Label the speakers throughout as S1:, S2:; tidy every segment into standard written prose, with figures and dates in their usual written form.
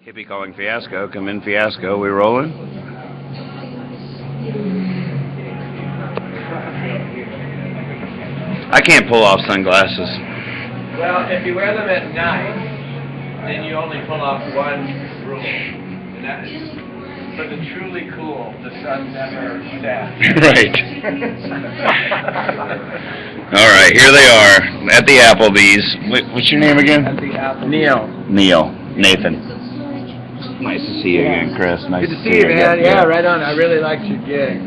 S1: Hippie calling Fiasco. Come in, Fiasco. We rolling? I can't pull off sunglasses.
S2: Well, if you wear them at night, then you only pull off one rule, and that is for the truly cool, the sun never sets.
S1: Right. All right, here they are at the Applebee's. What's your name again?
S2: At the Apple. Neil.
S1: Nathan. Nice to see you again, Chris. Nice
S2: Good to see you, man. Yeah, right on. I really liked your gig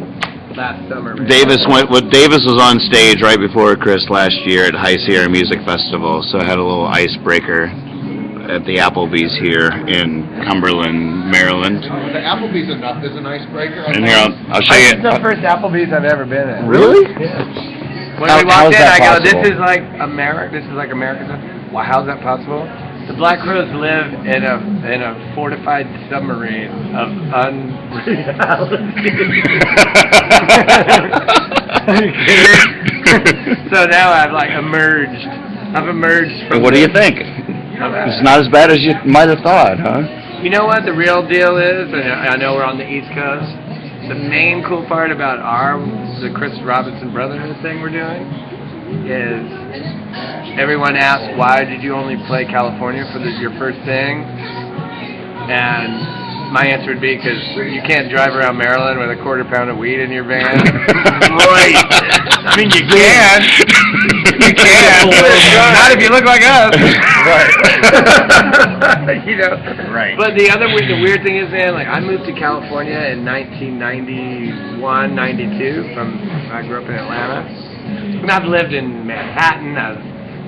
S2: last summer. Man.
S1: Davis was on stage right before Chris last year at High Sierra Music Festival, so I had a little icebreaker at the Applebee's here in Cumberland, Maryland.
S3: Oh, the Applebee's is an icebreaker.
S1: And here, I'll show you.
S2: This is the first Applebee's I've ever been at.
S1: Really?
S2: Yeah. When we walked in, I go, "This is like America. This is like America." Wow, how's that possible? The Black Crowes live in a fortified submarine of unreality. So now I've emerged. I've emerged from.
S1: What do you think? It's not as bad as you might have thought, huh?
S2: You know what the real deal is? And I know we're on the East Coast. The main cool part about the Chris Robinson Brotherhood thing we're doing is everyone asks, why did you only play California for your first thing? And my answer would be, because you can't drive around Maryland with a quarter pound of weed in your van. Right. I mean, you can. You can. Not if you look like us.
S1: Right.
S2: You know.
S1: Right.
S2: But the weird thing is, man, I moved to California in 1991, 92. I grew up in Atlanta. And I've lived in Manhattan. I've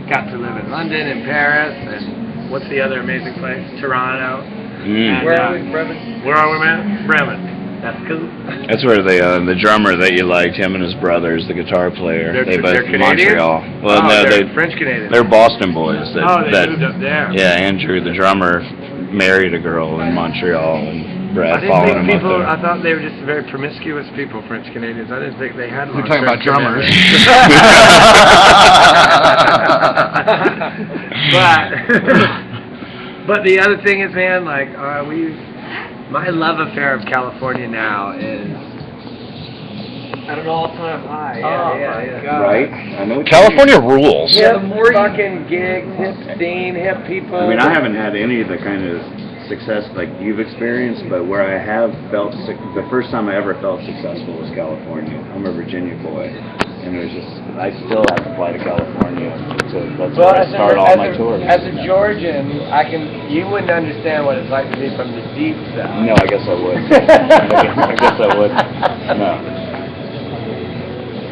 S2: got to live in London and Paris. And what's the other amazing place? Toronto. And,
S3: where are we, Bremen?
S2: Where are we, man? Bremen. That's cool.
S1: That's where the drummer that you liked, him and his brothers, the guitar player, they both
S2: they're
S1: from Montreal. Well, no,
S2: they're French Canadians.
S1: They're Boston boys.
S2: They moved up there.
S1: Yeah, Andrew, the drummer, married a girl in Montreal, and Brad followed him up there.
S2: I thought they were just very promiscuous people, French Canadians. I didn't think they had.
S3: We're talking about drummers.
S2: But the other thing is, man, my love affair of California now is at an all-time high. Yeah, God.
S1: Right? I know.
S4: California rules.
S2: Yeah, the more fucking gigs, hip scene, hip people.
S1: I mean, I haven't had any of the kind of success like you've experienced, but where I have felt the first time I ever felt successful was California. I'm a Virginia boy, and there's just I still have to fly to California. That's where I start all my tours.
S2: As a Georgian, you wouldn't understand what it's like to be from the deep south.
S1: No, I guess I would. I guess I would. No.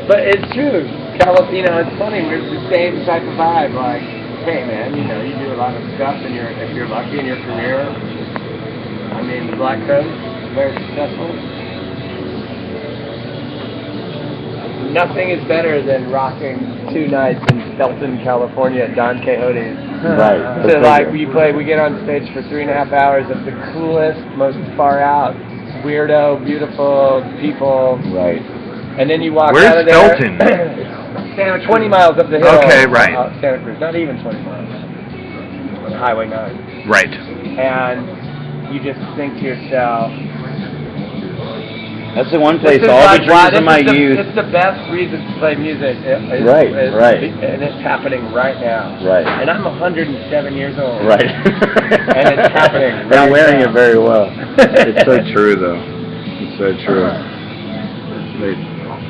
S2: But it's true. It's funny. We're the same type of vibe. Like, hey, man, you do a lot of stuff, and if you're lucky in your career. I mean, the Black Crowes, very successful. Nothing is better than rocking 2 nights in Felton, California at Don Quixote's.
S1: Right.
S2: So we get on stage for 3.5 hours of the coolest, most far out, weirdo, beautiful people.
S1: Right.
S2: And then you walk
S4: Where's
S2: out of there.
S4: Felton?
S2: 20 miles up the hill.
S4: Okay, right.
S2: Santa Cruz, not even 20 miles. On Highway 9.
S4: Right.
S2: And you just think to yourself,
S1: that's the one place all the dreams of my youth.
S2: It's the best reason to play music.
S1: Right.
S2: And it's happening right now.
S1: Right.
S2: And I'm 107 years old.
S1: Right.
S2: And it's happening.
S1: And I'm wearing it very well. It's so true, though. It's so true.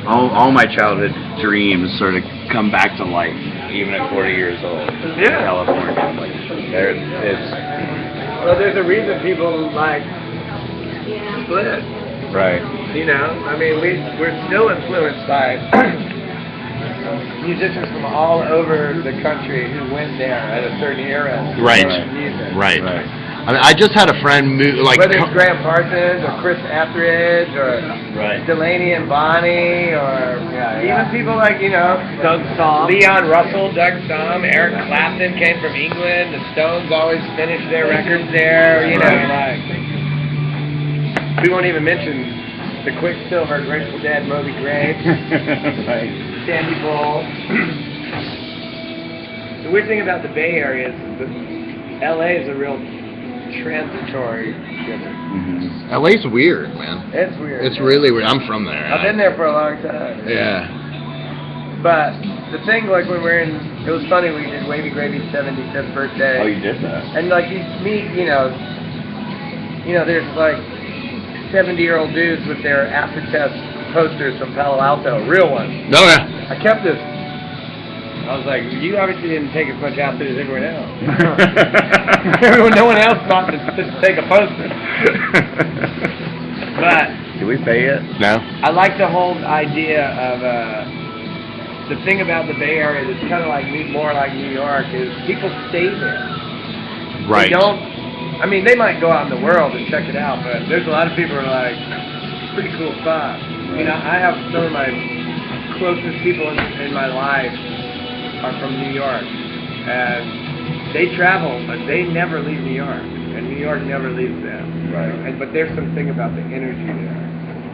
S1: All my childhood dreams sort of come back to life, even at 40 years old.
S2: Yeah.
S1: In California.
S2: There's a reason people split.
S1: Right.
S2: I mean, we're still influenced by musicians from all over the country who went there at a certain era.
S4: Right.
S2: Music.
S4: Right. I mean, I just had a friend move,
S2: whether it's Graham Parsons or Chris Etheridge or Delaney and Bonnie or even people like Doug Sahm, Leon Russell, Doug Sahm, Eric Clapton came from England. The Stones always finished their records there. We won't even mention the Quicksilver, Grateful Dead, Moby Grape, Sandy Bull. The weird thing about the Bay Area is that LA is a real transitory.
S4: LA's weird, man.
S2: It's weird.
S4: It's really weird. I'm from there.
S2: I've been there for a long time.
S4: Yeah.
S2: But the thing, like when we're in, it was funny. We did Wavy Gravy's 75th birthday.
S1: Oh, you did that?
S2: And like you meet, there's like 70-year-old dudes with their acid test posters from Palo Alto, real ones.
S4: No, yeah.
S2: I kept this. I was like, you obviously didn't take as much acid as everyone else. No one else thought to take a poster. But
S1: do we pay it?
S4: No.
S2: I like the whole idea of the thing about the Bay Area that's kind of like more like New York is people stay there.
S4: Right.
S2: They don't. I mean, they might go out in the world and check it out, but there's a lot of people who are like, it's a pretty cool spot. I mean, I have some of my closest people in my life are from New York, and they travel, but they never leave New York, and New York never leaves them.
S1: Right.
S2: But there's something about the energy there.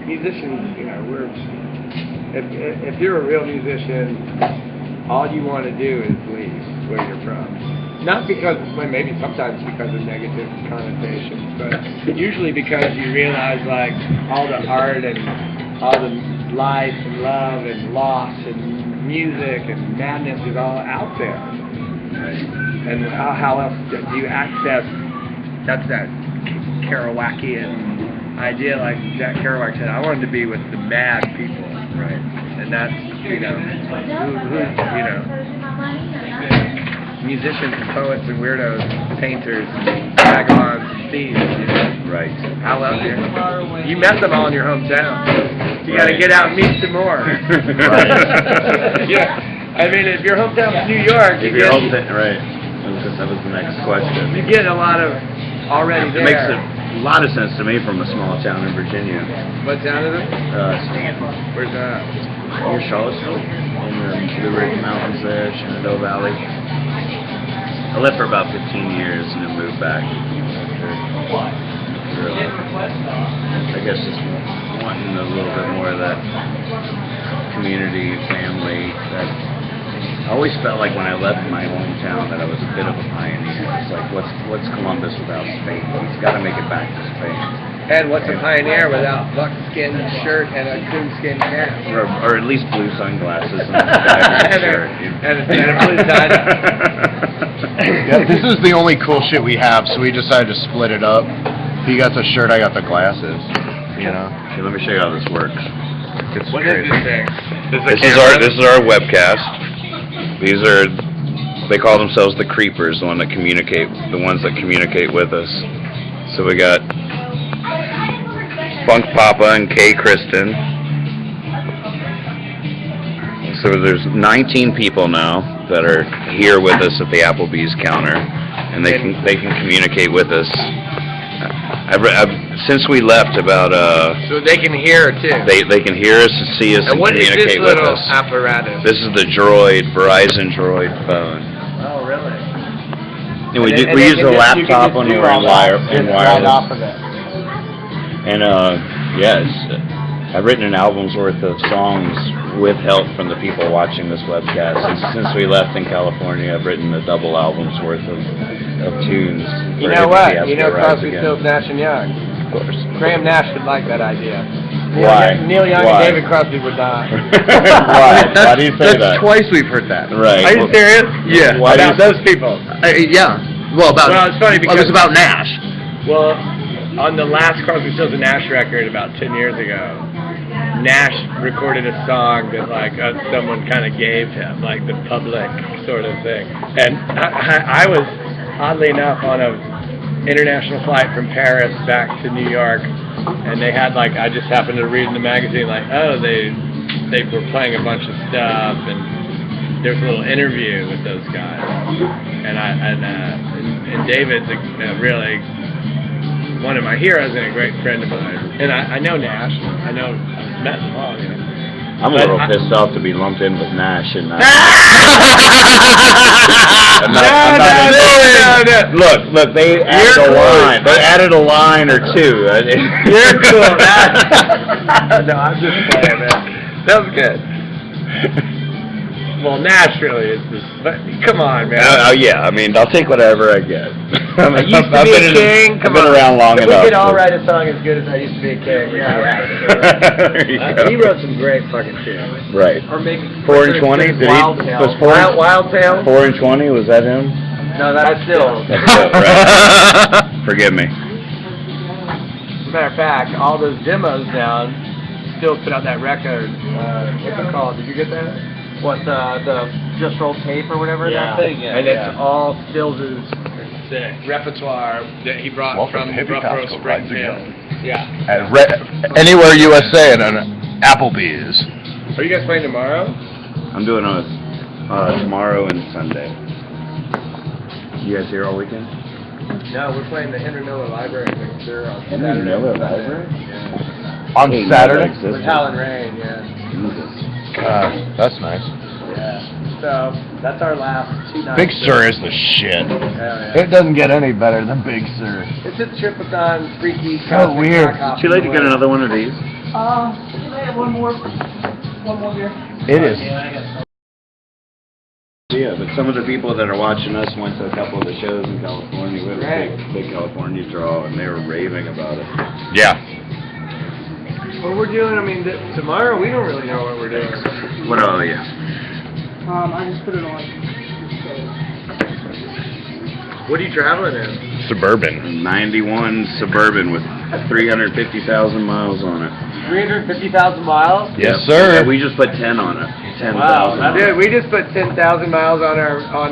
S2: Musicians, if you're a real musician, all you want to do is leave where you're from. Not because, well, maybe sometimes because of negative connotations, but usually because you realize like all the art and all the life and love and loss and music and madness is all out there.
S1: Right.
S2: And how else do you access, that's that Kerouacian idea, like Jack Kerouac said, I wanted to be with the mad people.
S1: Right.
S2: And that's, musicians and poets and weirdos, painters, vagabonds, thieves.
S1: Right.
S2: How else? You met them all in your hometown. You got to get out and meet some more. Yeah. I mean, if your hometown's New York,
S1: If your hometown, right. That was the next question.
S2: You get a lot of already there.
S1: It makes a lot of sense to me from a small town in Virginia.
S2: What town is it?
S1: Stanton.
S2: Where's that?
S1: Near Charlottesville, in the Blue Ridge Mountains there, Shenandoah Valley. I lived for about 15 years and then moved back. I guess just wanting a little bit more of that community, family. That I always felt like when I left my hometown that I was a bit of a pioneer. It's like, what's Columbus without Spain? He's got to make it back to Spain.
S2: And what's a pioneer without buckskin shirt and a coonskin cap?
S1: Or at least blue sunglasses and a diving shirt.
S2: And a blue tie.
S4: Yeah, this is the only cool shit we have, so we decided to split it up. He got the shirt, I got the glasses. You know.
S1: Okay, let me show you how this works. It's
S2: What
S1: crazy.
S2: is this thing?
S4: This is our webcast. They call themselves the creepers, the ones that communicate with us. So we got Funk Papa and Kay Kristen. So there's 19 people now that are here with us at the Applebee's counter, and they can communicate with us. Since we left about
S2: So they can hear too.
S4: they can hear us and see us and
S2: what is this
S4: communicate with
S2: little
S4: us.
S2: apparatus?
S4: This is the Verizon Droid phone.
S2: Oh, really?
S1: And we use the laptop on the wireless.
S2: Off of it.
S1: And yes, I've written an album's worth of songs with help from the people watching this webcast. And since we left in California, I've written a double album's worth of tunes.
S2: You know what? You know Crosby, Stills, Nash and Young.
S1: Of course.
S2: Graham Nash would like that idea.
S1: Why?
S2: Neil Young
S1: Why?
S2: and David Crosby would die.
S1: Why? Why do you say that?
S4: That's twice we've heard that.
S1: Right.
S2: Are you serious?
S4: Yeah.
S1: Why do
S2: About
S1: you-
S2: those people.
S4: Yeah. Well,
S2: Well, it's funny
S4: it
S2: because
S4: was about Nash.
S2: well, on the last Crosby, Stills and Nash record about 10 years ago, Nash recorded a song that like someone kind of gave him, like the public sort of thing. And I was oddly enough on a international flight from Paris back to New York, and they had like, I just happened to read in the magazine like, oh, they were playing a bunch of stuff, and there was a little interview with those guys, and David's really one of my heroes and a great friend of mine, and I know Nash, I met them all, you know.
S1: I'm a little pissed off to be lumped in with Nash and
S2: No.
S1: Look, they added a line. They added a line or two.
S2: You're cool. No, I'm just playing, man. That was good. Well, naturally, it's just, but come on, man.
S4: Yeah, I mean, I'll take whatever I get.
S2: I used to be a king.
S4: I've been around long
S2: if
S4: enough.
S2: We could all write a song as good as I used to be a king.
S4: Yeah.
S2: He wrote some great fucking tunes.
S4: Right.
S2: Or maybe
S4: 4 and 20. Did he? Was 4
S2: Wild Tale?
S4: 4 and 20. Was that him?
S2: No, that's still.
S4: That's it, right. Forgive me.
S2: As a matter of fact, all those demos down still put out that record. What's it called? Did you get that?
S5: What, the Just Roll Tape or whatever that thing is?
S2: And it's all Stills' repertoire that he brought from Rough Road Springfield. Yeah.
S3: Anywhere USA and an Applebee's.
S2: Are you guys playing tomorrow?
S1: I'm doing tomorrow and Sunday. You guys here all weekend?
S2: No, we're playing the Henry Miller Library next year on
S1: Henry
S2: Saturday.
S1: Miller Library?
S2: Yeah.
S3: On
S1: Hey,
S3: Saturday?
S1: no,
S2: With Hal and Rain, yeah.
S1: Jesus.
S3: That's nice.
S2: Yeah. So, that's our last 2 nights.
S3: Big Sur is the shit.
S2: Yeah.
S3: It doesn't get any better than Big Sur.
S2: It's a Tripathon, freaky,
S3: So weird.
S1: Too late to get another one of these?
S5: I have one more beer.
S3: It is.
S1: Yeah, but some of the people that are watching us went to a couple of the shows in California. We have a big California draw, and they were raving about it.
S3: Yeah.
S2: What we're doing, I mean, tomorrow we don't really know what we're doing.
S1: What are you?
S5: I just put it on.
S2: What are you traveling in?
S3: Suburban.
S1: 91 Suburban with 350,000 miles on it.
S2: 350,000 miles?
S3: Yes,
S1: Yeah,
S3: sir.
S1: we just put 10 on it. 10,000.
S2: Wow, dude, we just put 10,000 miles on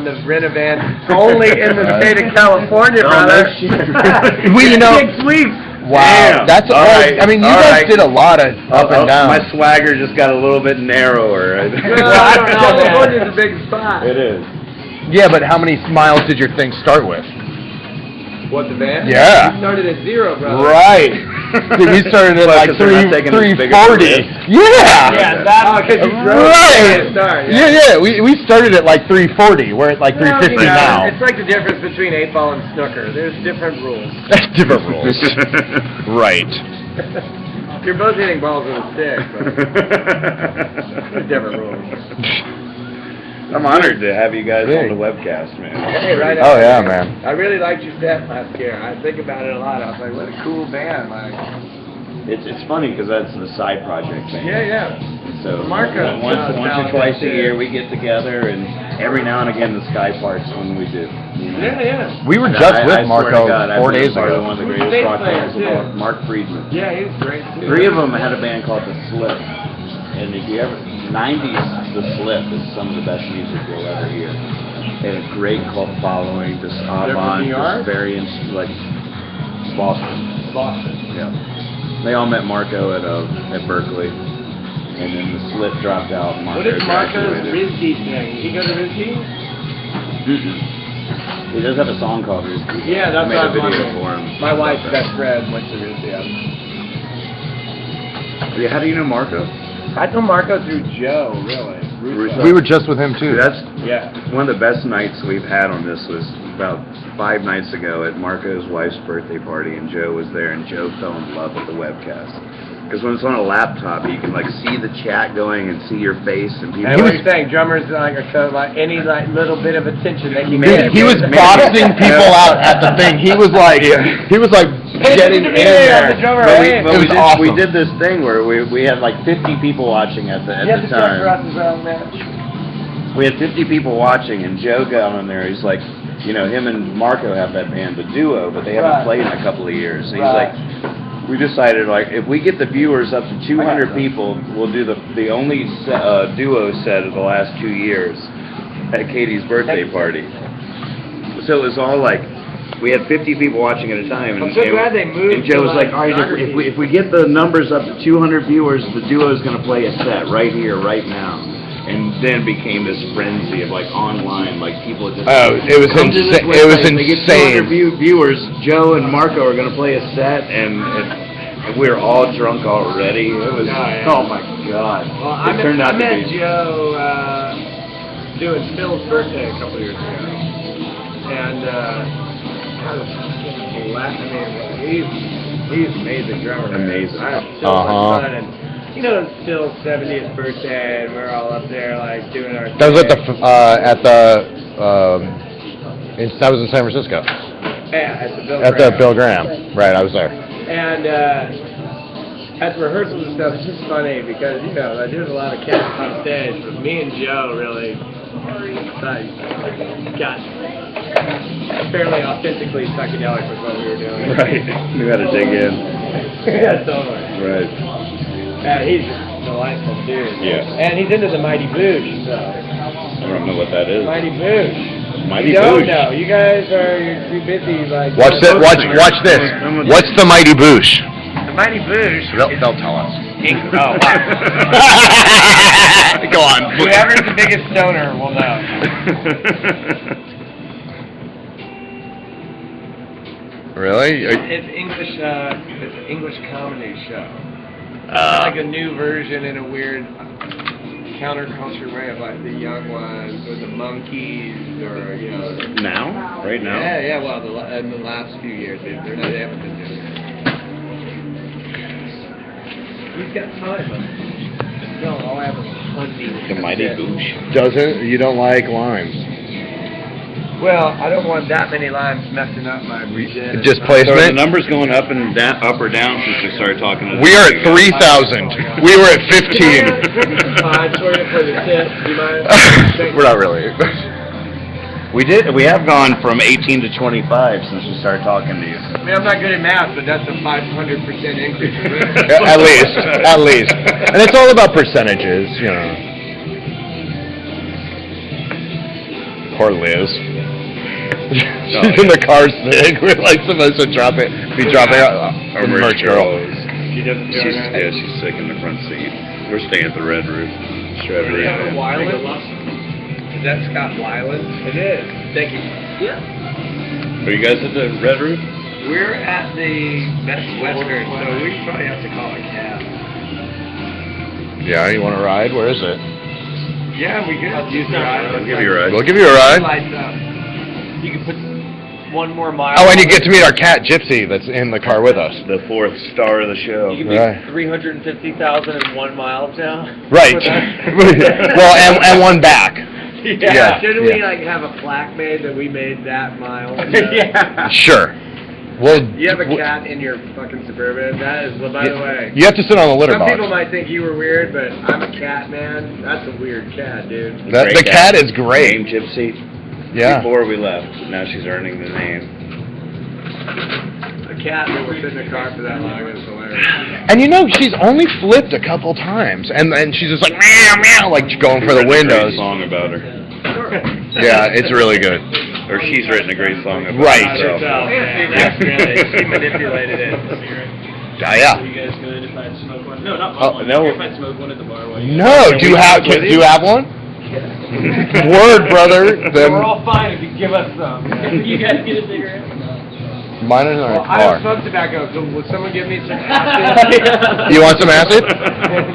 S2: the Renovan only in the state of California,
S1: Oh,
S2: brother.
S1: no shit.
S3: We, you know,
S2: 6 weeks.
S3: Wow,
S1: Damn.
S3: that's
S1: All
S3: all.
S1: right.
S3: I mean, you
S1: All
S3: guys
S1: right.
S3: did a lot of up and down.
S1: My swagger just got a little bit narrower.
S2: Well, I don't know. California's a big spot.
S1: It is.
S3: Yeah, but how many miles did your thing start with?
S2: What, the van?
S3: Yeah.
S2: We started at 0, brother.
S3: Right. Dude, we started at
S1: Well,
S3: like
S1: 'cause they're not taking as big of a
S3: 340.
S1: risk.
S3: Yeah.
S2: Yeah, that's because you drove
S3: Right.
S2: to start.
S3: Yeah. We started at like 340. We're at like 350
S2: Well, you know,
S3: now.
S2: It's like the difference between 8-ball and snooker. There's different rules.
S3: Different rules. Right.
S2: You're both hitting balls with a stick, but there's different rules.
S1: I'm honored to have you guys on the webcast, man.
S2: Hey, right
S3: Oh
S2: on.
S3: yeah, man.
S2: I really liked your set last year. I think about it a lot. I was like, what a cool band. Like,
S1: It's funny because that's the side project thing.
S2: yeah.
S1: So
S2: Marco,
S1: once or
S2: talented
S1: twice a
S2: too.
S1: year we get together, and every now and again the Sky Parks when we do. You know?
S2: Yeah.
S3: We were
S1: And
S3: just
S1: I
S3: with
S1: swear to
S3: Marco
S1: God, I've
S3: 4
S1: been
S3: days
S1: part of
S3: ago.
S1: one of the
S2: Who's the
S1: greatest
S2: bass
S1: rock
S2: player,
S1: bands of
S2: too?
S1: all. Mark Friedman.
S2: Yeah, he was great too.
S1: 3 of them had a band called The Slip, and if you ever 90s The Slip is some of the best music you'll ever hear. They had a great cult following, just
S2: They're from
S1: avant,
S2: New York?
S1: just very like Boston. Yeah. They all met Marco at Berkeley, and then The Slip dropped out.
S2: What is Marco's
S1: graduated.
S2: Rizky thing? Did he go to Rizky?
S1: He does have a song called Rizky.
S2: Yeah, that's
S1: I made
S2: what I
S1: a
S2: was
S1: video
S2: wondering.
S1: for him.
S2: My wife's best friend went to Rizky.
S1: Yeah, how do you know Marco?
S2: I know Marco through Joe, really.
S1: Russo.
S3: We were just with him too.
S1: Dude, that's
S2: Yeah.
S1: one of the best nights we've had on this was about 5 nights ago at Marco's wife's birthday party, and Joe was there, and Joe fell in love with the webcast. Because when it's on a laptop, you can like see the chat going and see your face and people.
S2: And what are you saying? Drummers like are so like any like little bit of attention they can
S3: Dude,
S2: get.
S3: he was boxing people out at the thing. He was like getting in there.
S2: The drummer,
S1: But
S2: hey.
S1: we
S3: It was awesome.
S1: we did this thing where we had like 50 people watching at the
S2: You have to check for us
S1: time.
S2: as well, man.
S1: We had 50 people watching, and Joe got on there. He's like, you know, him and Marco have that band, The Duo, but they haven't
S2: Right.
S1: played in a couple of years. So he's
S2: Right.
S1: like, we decided like if we get the viewers up to 200 people, we'll do the only duo set of the last 2 years at Katie's birthday party. So it was all like we had 50 people watching at a time, and,
S2: I'm so glad they moved
S1: and Joe
S2: to,
S1: was like, all right,
S2: geography.
S1: if we get the numbers up to 200 viewers, the duo is going to play a set right here, right now. And then became this frenzy of like online, like people just.
S3: Oh, it was
S1: come to this
S3: insane. It was
S1: website, they get 200
S3: insane.
S1: viewers. Joe and Marco are going to play a set, and we were all drunk already. It was, oh my god!
S2: Well, I
S1: It turned out to
S2: met
S1: be.
S2: Joe doing Phil's birthday a couple years ago, and he's an amazing drummer. man.
S1: Amazing.
S2: I have so much fun, and you know, it's Phil's 70th birthday, and we're all up there like doing our.
S3: That was that was in San Francisco.
S2: Yeah,
S3: At the Bill Graham. Right, I was there.
S2: And at the rehearsals and stuff, it's just funny because, you know, there's a lot of cats on stage, but me and Joe really got fairly authentically psychedelic with what we were doing.
S1: Right. We got to dig in.
S2: Yeah, totally.
S1: Right.
S2: And he's a delightful dude.
S1: Yeah.
S2: And he's into the Mighty Boosh, so.
S1: I don't know what that is.
S2: Mighty Boosh.
S1: Mighty
S2: You don't
S1: Boosh.
S2: know. You guys you're too busy, like.
S3: Watch this. Watch this. What's the Mighty Boosh?
S2: The Mighty Boosh.
S3: They'll tell us.
S2: Oh, wow.
S3: Go on.
S2: Whoever's the biggest stoner will know.
S3: Really?
S2: It's English. It's an English comedy show. It's like a new version in a weird counterculture way of like the Young Ones or the Monkeys or you know.
S1: Now? Right now?
S2: Yeah. Well, in the last few years, they haven't been doing it. He's got time. No, all I have is hunting.
S1: The Mighty Boosh.
S3: Doesn't you don't like limes?
S2: Well, I don't want that many limes messing up my region.
S3: Just
S1: So are the
S3: placement.
S1: numbers going up and down, up or down since we started talking to
S3: We are at 3,000. We were at 15.
S2: Sorry for the tip. Do you mind?
S3: We're not really.
S1: We have gone from 18 to 25 since we started talking to you.
S2: I mean, I'm not good at math, but that's a 500% increase.
S3: At least. And it's all about percentages, you know. Poor Liz. She's in the car sick. We're like supposed to be dropping
S1: Our
S3: the merch girl.
S2: She doesn't feel right.
S1: She's sick in the front seat. We're staying at the Red Roof.
S2: Yeah, Weiland? Is that Scott Weiland? It is. Thank you. Yeah.
S1: Are you guys at the Red Roof?
S2: We're at the Best Western, so we probably have to call a cab.
S3: Yeah, you want to ride? Where is it?
S2: Yeah, we could use the ride.
S1: I'll give you a ride.
S3: We'll give you a ride.
S2: Lights up. You can put one more mile.
S3: Oh, and you get to meet our cat Gypsy that's in the car with us.
S1: The fourth star of the show.
S5: You can be
S3: Right.
S5: 350,001 miles now.
S3: Right. Well, and one back. Yeah.
S2: Shouldn't we like have a plaque made that we made that mile?
S5: Yeah.
S3: Sure. Well,
S2: You have a cat in your fucking Suburban. That is, well, by the way.
S3: you have to sit on the litter
S2: Some
S3: box.
S2: people might think you were weird, but I'm a cat man. That's a weird cat, dude.
S3: The
S1: Great
S3: cat is great.
S1: Name Gypsy.
S3: Yeah.
S1: Before we left. Now she's earning the name.
S2: A cat that will sit in a car for that long is hilarious.
S3: And you know, she's only flipped a couple times, and she's just like meow meow, like going for the
S1: Written a great
S3: windows.
S1: song about her.
S3: Yeah, it's really good.
S1: Or she's written a great song about
S3: Right.
S1: herself.
S2: That's really, she manipulated it.
S3: Yeah.
S6: You guys good if I smoke one? No, not
S3: Oh,
S6: one.
S1: no.
S6: If I smoke one at the bar while you
S3: No, do you have one? Word, brother. Then
S2: We're all fine if you give us some.
S6: You guys get a cigarette?
S3: mine is in our
S2: Well, I don't
S3: car.
S2: smoke tobacco, so would someone give me some acid?
S3: You want some acid?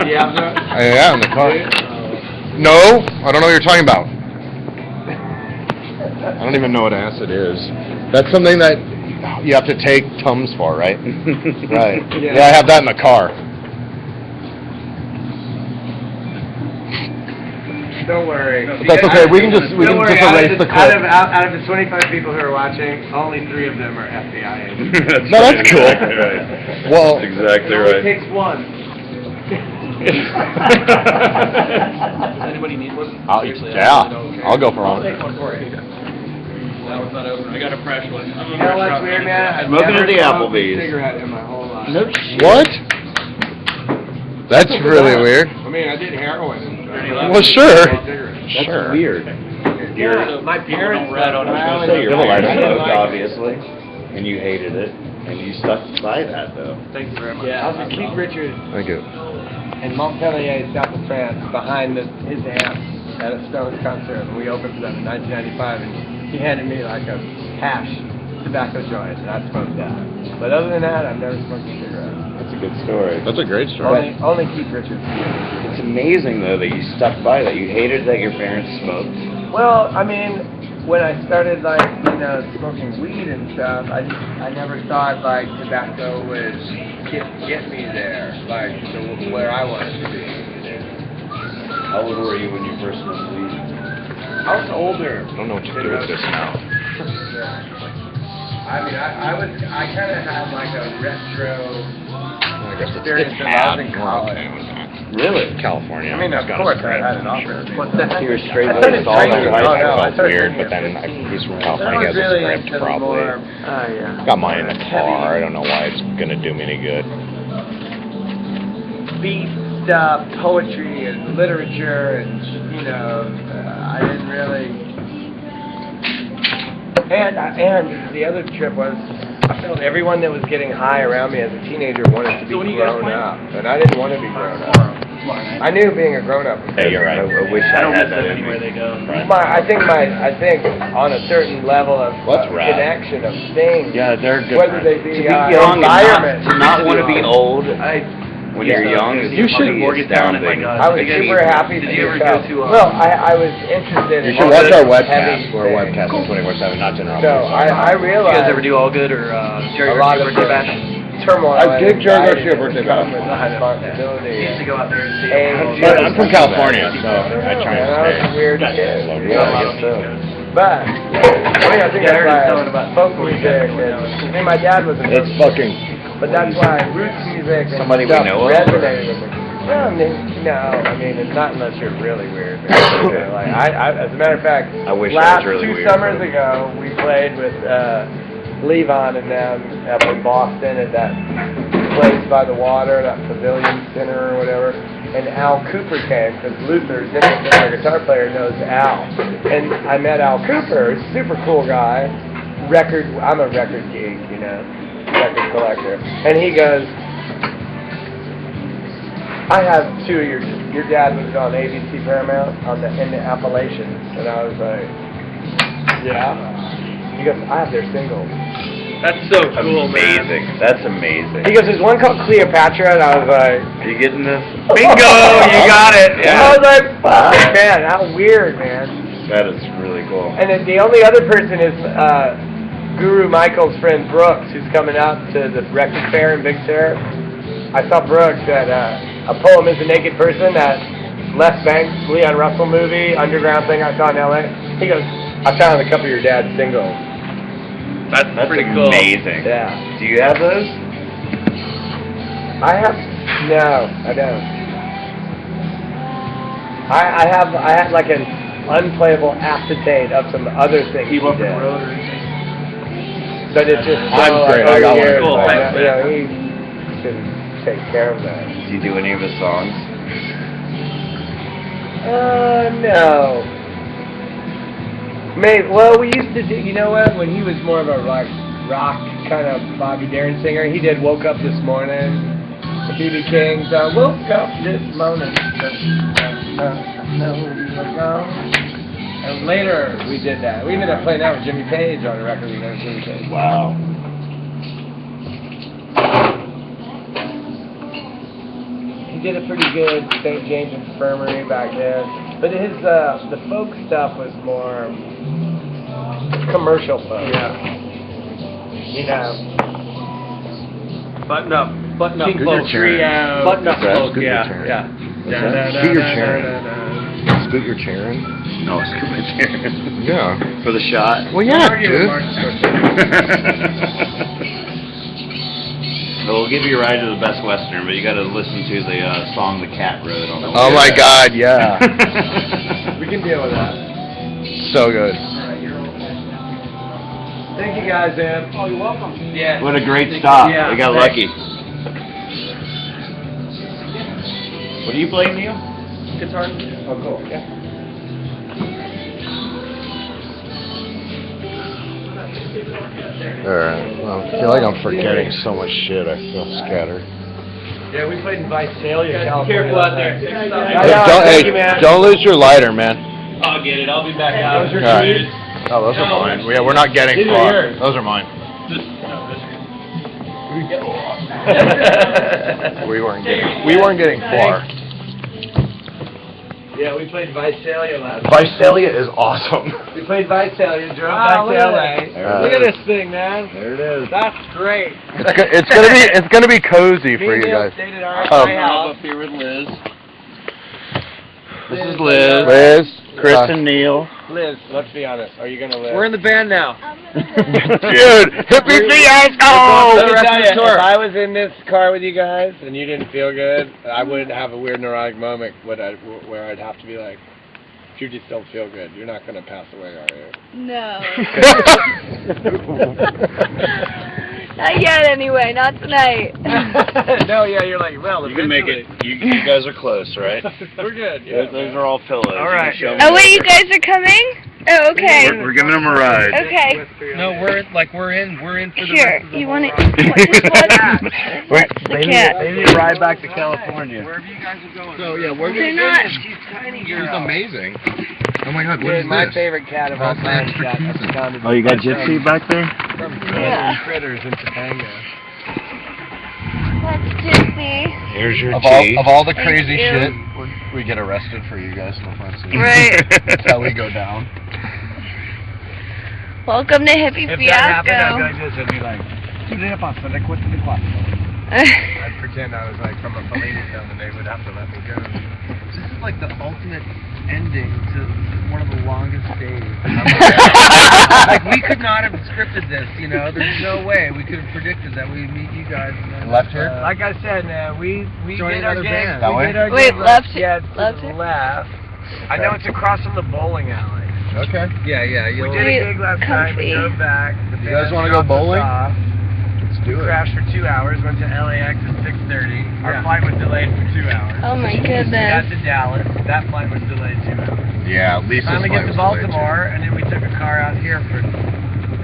S2: Yeah, bro.
S3: Yeah, in the car. No, I don't know what you're talking about. I don't even know what acid is. That's something that you have to take Tums for, right? Right. Yeah, I have that in the car.
S2: Don't worry.
S3: That's okay. We can just
S2: Don't worry,
S3: erase the clip.
S2: out of the 25 people who are watching, only 3 of them are FBI agents.
S3: No, that's cool.
S1: Exactly right.
S3: Well,
S1: That's exactly
S2: It only
S1: right.
S2: takes one.
S6: Does anybody need one? Seriously, I
S3: yeah,
S6: really don't care.
S3: I'll go for
S6: I'll
S3: one.
S6: take one for you. That one's not open. I got a fresh one.
S2: You know what's weird, man? I've
S1: Smoking
S2: never
S1: at the
S2: smoked
S1: Applebee's.
S2: a cigarette in my whole life.
S1: No shit.
S3: What? That's really weird.
S2: I mean, I did heroin.
S3: Well, sure.
S1: That's
S3: Sure.
S1: weird.
S2: Yeah, my parents
S6: red on it.
S2: I
S1: So you're
S2: always-
S1: a
S2: I didn't
S1: smoke,
S2: like it.
S1: obviously, and you hated it, and you stuck by that, though.
S6: Thank you very much.
S2: Yeah, I was with Keith Richards
S3: Thank you.
S2: in Montpellier, south of France, behind his amp at a Stones concert, and we opened for them in 1995, and he handed me like a hash tobacco joint, and I smoked that. But other than that, I've never smoked a cigarette.
S1: That's a good story.
S3: That's a great story.
S2: Only Keith Richards.
S1: It's amazing, though, that you stuck by that. You hated that your parents smoked.
S2: Well, I mean, when I started like, you know, smoking weed and stuff, I never thought like tobacco would get me there, like to where I wanted to be.
S1: How old were you when you first smoked weed?
S2: I was older.
S3: I don't know what to do with this now.
S2: I mean, I kind of had like a retro
S3: I guess
S2: experience when I was in college.
S3: Really? California.
S2: I mean, of
S3: Got a
S2: course, I
S3: script,
S2: had an
S3: I'm
S2: offer.
S3: sure.
S2: What's that?
S1: You were straight
S2: I
S1: laced
S2: started
S1: all
S2: drinking.
S1: that life.
S2: Oh, no,
S3: I
S2: I
S3: felt
S2: started
S3: weird,
S2: drinking
S3: but then
S2: at 15.
S3: he's from
S2: Then I
S3: California. He
S2: was
S3: has a
S2: really
S3: script,
S2: into the
S3: probably.
S2: more, yeah.
S3: Got mine in the car. I don't know why it's gonna do me any good.
S2: Beat stuff, poetry and literature, and you know, I didn't really. And the other trip was, I felt everyone that was getting high around me as a teenager wanted to be grown up, and I didn't want to be grown up. I knew being a grown up was
S3: Hey, you're right.
S1: I wish I
S6: don't
S1: had
S6: miss
S1: that
S6: them
S1: in
S6: anywhere
S1: me.
S6: they go.
S2: I think on a certain level of
S3: Let's rap.
S2: connection of things,
S1: Yeah, they're good.
S2: whether they
S1: To
S2: be
S1: be young and
S2: environment.
S1: to not want to be old, when you're young, is
S6: You should
S1: pretty
S6: Morgantown and, like,
S1: astounding.
S2: I was super happy
S6: Did
S2: to
S6: you ever
S2: do
S6: go
S2: so.
S6: to,
S2: Well, I was interested
S3: You
S2: in
S3: should watch our
S2: heavy
S3: webcast. We're
S2: things.
S3: webcasting 24/7, not to interrupt.
S2: So I
S6: You
S2: realized
S6: guys ever do All Good or Jerry
S2: a lot
S6: Garcia
S2: of
S6: birthday
S2: the
S6: bash?
S2: turmoil.
S3: I did
S2: and
S3: Jerry
S2: anxiety
S3: Garcia
S2: that
S3: birthday
S2: come
S3: bash.
S2: with the responsibility.
S6: We used to go out there and see
S2: And-
S3: But I'm from California, so I try
S2: Man,
S3: and
S2: I was a
S3: stay.
S2: weird
S3: So,
S2: kid.
S3: yeah, I guess so.
S2: But I think
S6: Yeah, I heard you telling
S2: that's
S6: about
S2: why folk music. And my dad was a
S3: It's fucking.
S2: but that's why roots music and
S1: Somebody we
S2: stuff
S1: know of?
S2: resonated with me. No, I mean, it's not unless you're really weird. Man. Like, as a matter of fact,
S1: I wish I
S2: last
S1: was really
S2: 2
S1: weird.
S2: summers ago, we played with Levon and them up in Boston at that place by the water, that Pavilion Center or whatever. And Al Cooper came because Luther, our guitar player, knows Al. And I met Al Cooper, super cool guy. I'm a record geek, you know, record collector. And he goes, I have 2 of your dad was on ABC Paramount in the Appalachians, and I was like, yeah. He goes, I have their singles.
S6: That's so cool,
S1: Amazing. That's amazing.
S2: He goes, there's one called Cleopatra, and I was like,
S1: Are you getting this?
S2: bingo, you got it.
S1: Yeah.
S2: I was like, fuck, man, how weird, man.
S1: That is really cool.
S2: And then the only other person is Guru Michael's friend Brooks, who's coming out to the record fair in Big Sur. I saw Brooks at A Poem is a Naked Person, that Les Banks, Leon Russell movie, underground thing I saw in L.A. He goes, I found a couple of your dad's singles.
S6: That's pretty cool.
S1: Amazing.
S2: Yeah.
S1: Do you have those?
S2: No, I don't. I had like an unplayable acetate of some other things he did. But it's just so,
S3: I'm great. I got one.
S2: years,
S6: Cool.
S2: like,
S6: Thanks,
S2: you know, he should take care of that.
S1: Do you do any of his songs?
S2: No. Well, we used to do, you know what, when he was more of a rock kind of Bobby Darin singer, he did Woke Up This Morning, B.B. King's Woke Up This Morning, and later we did that. We ended up playing that with Jimmy Page on a record we never Jimmy Page.
S1: Wow.
S2: He did a pretty good St. James Infirmary back then, but his the folk stuff was more commercial folk.
S6: Yeah.
S2: You know,
S6: Button up
S2: King
S3: Scoot
S2: folk
S3: your chair.
S2: trio.
S6: Button up
S3: Brad,
S6: folk,
S3: scoot your
S6: yeah,
S3: chair.
S6: yeah.
S3: Scoot your chair in. Scoot your chair in?
S1: No, scoop my chair.
S3: Yeah.
S1: For the shot.
S3: Well, yeah, dude.
S1: Well, we'll give you a ride to the Best Western, but you got to listen to the song the cat wrote on the way.
S3: Oh my God, yeah.
S2: We can deal with that.
S3: So good.
S2: Thank you guys, man. Oh, you're welcome. Yeah.
S1: What a great stop.
S2: Yeah,
S1: We got
S2: thanks.
S1: lucky. What do you play, Neil?
S6: Guitar.
S2: Oh, cool. Yeah.
S3: Alright, well, I feel like I'm forgetting so much shit. I feel scattered.
S2: Yeah, we played in Visalia, California.
S6: Careful out there.
S2: I know,
S3: Don't,
S2: thank
S3: hey,
S2: you, man.
S3: don't lose your lighter, man.
S6: I'll get it. I'll be back out.
S2: Those are
S3: All right.
S2: keys?
S3: Oh, those are mine. Yeah, we're not getting
S2: These are
S3: far.
S2: yours.
S3: Those are mine. We weren't getting far.
S2: Yeah, we played Visalia last night.
S3: Visalia is awesome.
S2: We played Visalia, drove back to LA. Look at this thing, man.
S1: There it is.
S2: That's great.
S3: It's gonna be cozy for you guys.
S2: Stayed at our
S3: Oh.
S2: house.
S6: Up here with Liz.
S2: This is
S3: Liz,
S1: Chris and Neil.
S2: Liz, let's be honest. Are you gonna live?
S6: We're in the band now.
S3: dude, hippie fiasco!
S2: Let me tell you, if I was in this car with you guys and you didn't feel good, I would have a weird neurotic moment where I'd have to be like, if you just don't feel good, you're not gonna pass away, are you?
S7: No. Not yet, anyway. Not tonight.
S2: No, yeah, you're like, well,
S1: You can make it. You guys are close, right?
S2: We're good. Yeah.
S1: Those are all pillows.
S2: All right.
S7: Oh wait, you guys are coming? Oh, okay.
S1: We're giving them a ride.
S7: Okay.
S6: No, we're in for the
S7: Here,
S6: rest of the
S7: you
S6: whole
S7: want it?
S6: ride.
S7: Which one? The cat.
S1: They need to ride back to California.
S6: Wherever you guys are going. So yeah, we're
S7: They're not.
S2: She's tiny,
S3: She's
S2: girl.
S3: amazing. Oh my God, what
S2: Dude,
S3: is
S2: my
S3: this?
S2: favorite cat of all time.
S1: Oh, you got Gypsy back there?
S2: From
S7: Yeah.
S2: Critters in Topanga.
S7: That's Gypsy.
S1: Here's your
S3: Of
S1: tea.
S3: all the crazy
S7: you.
S3: shit, we get arrested for you guys. No offense.
S7: Right.
S3: That's how we go down.
S7: Welcome to Hippie
S2: If that happened, I'd
S7: Fiasco.
S2: be like this. I'd be like, I'd pretend I was like from a police film and they would have to let me go.
S6: This is like the ultimate ending to one of the longest days. Like we could not have scripted this, you know. There's no way we could have predicted that we'd meet you guys. And then,
S3: Left here?
S2: Like I said, we
S6: Join
S2: did our
S6: another
S2: gig.
S6: band.
S3: That
S2: We
S3: way?
S2: did our
S7: Wait,
S2: gig
S7: left
S2: Yeah,
S7: here?
S2: to
S7: Left
S2: the
S7: here?
S2: left. I know it's across from the bowling alley.
S3: Okay.
S6: yeah,
S2: We
S6: you'll.
S2: did a gig last night. We
S7: Comfy.
S2: drove back. The
S3: You guys
S2: band
S3: wanna go
S2: dropped us
S3: bowling?
S2: off.
S3: Let's
S2: We
S3: do it.
S2: crashed for 2 hours. Went to LAX at 6:30. Our flight was delayed for 2 hours.
S7: Oh my
S2: We got
S7: goodness.
S2: to Dallas. That flight was delayed 2 hours.
S3: Yeah, Lisa's
S2: Finally
S3: flight
S2: get to
S3: was delayed, too.
S2: Baltimore, and then we took a car out here for.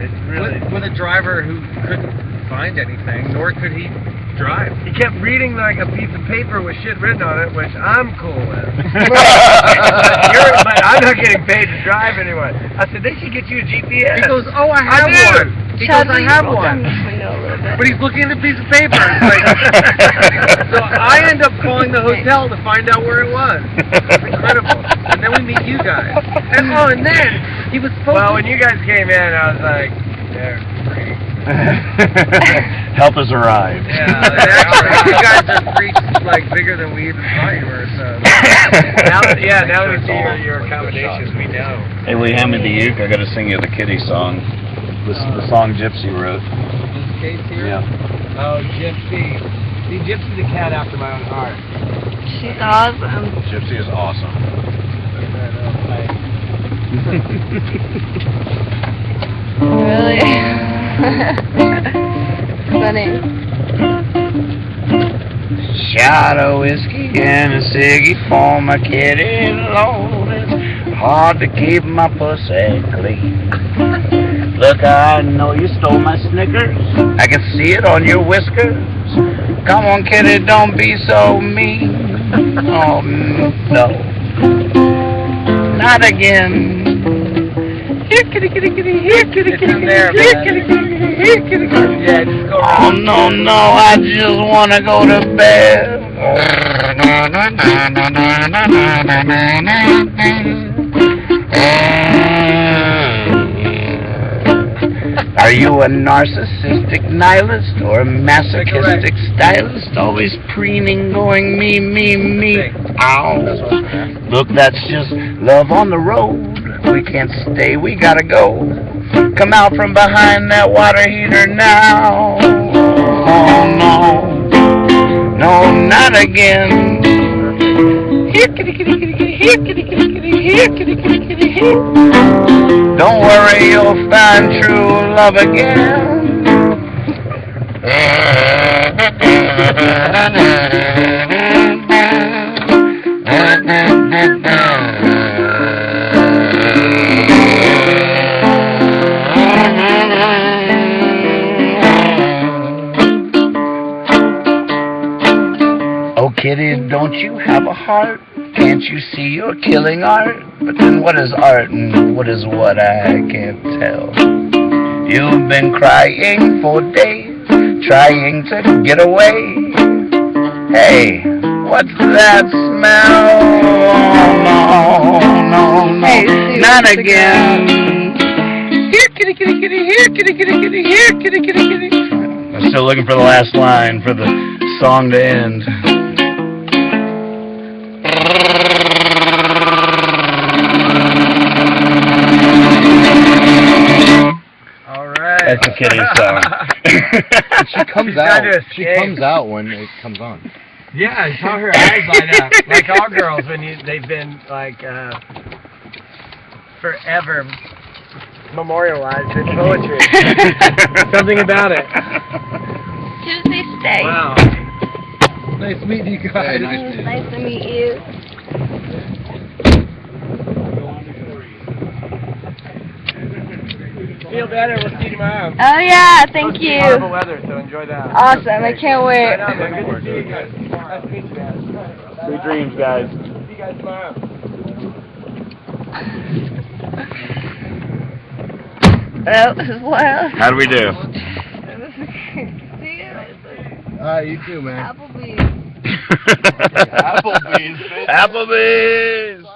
S2: It's really.
S6: With a driver who couldn't find anything, nor could he drive.
S2: He kept reading like a piece of paper with shit written on it, which I'm cool with. But I'm not getting paid to drive anyway. I said they should get you a GPS.
S6: He goes, "Oh, I have
S2: did.
S6: one." He goes, "I have
S7: roll down
S6: one."
S7: this window a little bit.
S6: But he's looking at a piece of paper. It's like, so I end up calling the hotel to find out where it was. It's incredible. And then we meet you guys. And then he was supposed
S2: Well,
S6: to.
S2: when you guys came in, I was like, they're great.
S1: Help us arrive.
S6: Yeah, actually, you guys are freaks like bigger than we even thought you were. So.
S2: Now that we see your accommodations, we know.
S1: Hey, will you hand me the uke? I gotta sing you the kitty song. The song Gypsy wrote.
S6: This case here.
S1: Yeah.
S2: Oh, Gypsy. See, Gypsy's a cat after my own heart.
S7: She's awesome.
S3: Gypsy is awesome.
S7: Really? Funny.
S1: Shot of whiskey and a ciggy for my kitty, Lord. It's hard to keep my pussy clean. Look, I know you stole my Snickers. I can see it on your whiskers. Come on, kitty, don't be so mean. Oh, no. Not again. Here, kitty, kitty, kitty, here, kitty, kitty, kitty, here, kitty, kitty, here, kitty, kitty.
S2: Yeah, just go
S1: Oh, no, no, I just want to go to bed. Are you a narcissistic nihilist or a masochistic stylist? Always preening, going me, me, me. Ow. Look, that's just love on the road. We can't stay, we gotta go. Come out from behind that water heater now. Oh, no. No, not again. Here, kitty, kitty, kitty, kitty, here, kitty, kitty, kitty, here, kitty, kitty, kitty, here. Don't worry, you'll find true love again. Oh, kitty, don't you have a heart? Can't you see you're killing art? But then what is art and what is what? I can't tell. You've been crying for days, trying to get away. Hey,
S4: What's that smell? Oh, no, no,
S7: Hey,
S4: no,
S7: see,
S4: not
S7: that's the
S4: again. Here, kitty, kitty, kitty, here, kitty, kitty, kitty, here, kitty, kitty, kitty. I'm still looking for the last line for the song to end.
S6: Alright.
S4: That's a kitty song.
S3: She comes
S6: She's trying
S3: out.
S6: to
S3: She
S6: escape.
S3: comes out when it comes on.
S6: Yeah, I saw her eyes light up. Like all girls when they've been like forever memorialized in poetry. Something about it.
S7: Tuesday stay.
S6: Wow. Nice meeting you guys.
S7: Nice to meet you.
S6: Feel better. We'll see you tomorrow.
S7: Oh yeah, thank
S6: Supposed to be
S7: you.
S6: horrible weather, so enjoy that.
S7: Awesome, I can't wait.
S6: Right on, man. Good to see you guys. Nice to meet you guys.
S4: Sweet dreams, guys.
S6: See you guys tomorrow.
S7: Oh, this is wild.
S4: How do we do?
S7: See you.
S3: You too, man.
S7: Applebee's.
S3: Applebee's, bitch.
S4: Applebee's!